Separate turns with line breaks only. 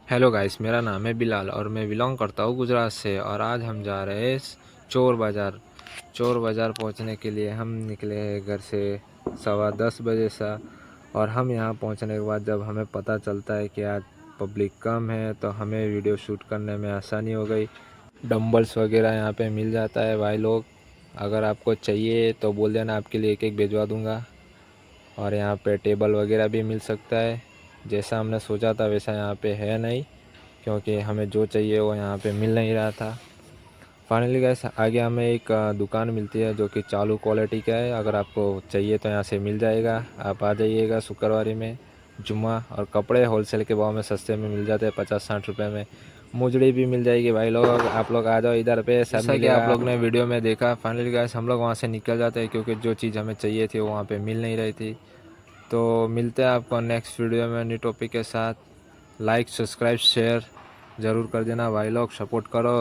Hello guys, मेरा नाम है बिलाल और मैं बिलोंग करता हूँ गुजरात से। और आज हम जा रहे हैं चोर बाज़ार। चोर बाज़ार पहुँचने के लिए हम निकले हैं घर से 10:15 बजे सा। और हम यहाँ पहुँचने के बाद जब हमें पता चलता है कि आज पब्लिक कम है तो हमें वीडियो शूट करने में आसानी हो गई। डंबल्स वगैरह यहाँ पे मिल जाता है भाई लोग। अगर आपको चाहिए तो बोल देना, आपके लिए एक एक भिजवा दूँगा। और यहाँ पे टेबल वगैरह भी मिल सकता है। जैसा हमने सोचा था वैसा यहाँ पे है नहीं, क्योंकि हमें जो चाहिए वो यहाँ पे मिल नहीं रहा था। फाइनली गैस आगे हमें एक दुकान मिलती है जो कि चालू क्वालिटी का है। अगर आपको चाहिए तो यहाँ से मिल जाएगा, आप आ जाइएगा शुक्रवारी में जुम्मा। और कपड़े होलसेल के भाव में सस्ते में मिल जाते हैं, 50-60 रुपये में। मुजड़ी भी मिल जाएगी भाई लोग, आप लोग आ जाओ इधर पे, सब जैसा कि आप लोग ने वीडियो में देखा। फाइनली गैस हम लोग वहाँ से निकल जाते हैं, क्योंकि जो चीज़ हमें चाहिए थी वो वहाँ पे मिल नहीं रही थी। तो मिलते हैं आपको नेक्स्ट वीडियो में न्यू टॉपिक के साथ। लाइक सब्सक्राइब शेयर ज़रूर कर देना भाई लोग, सपोर्ट करो।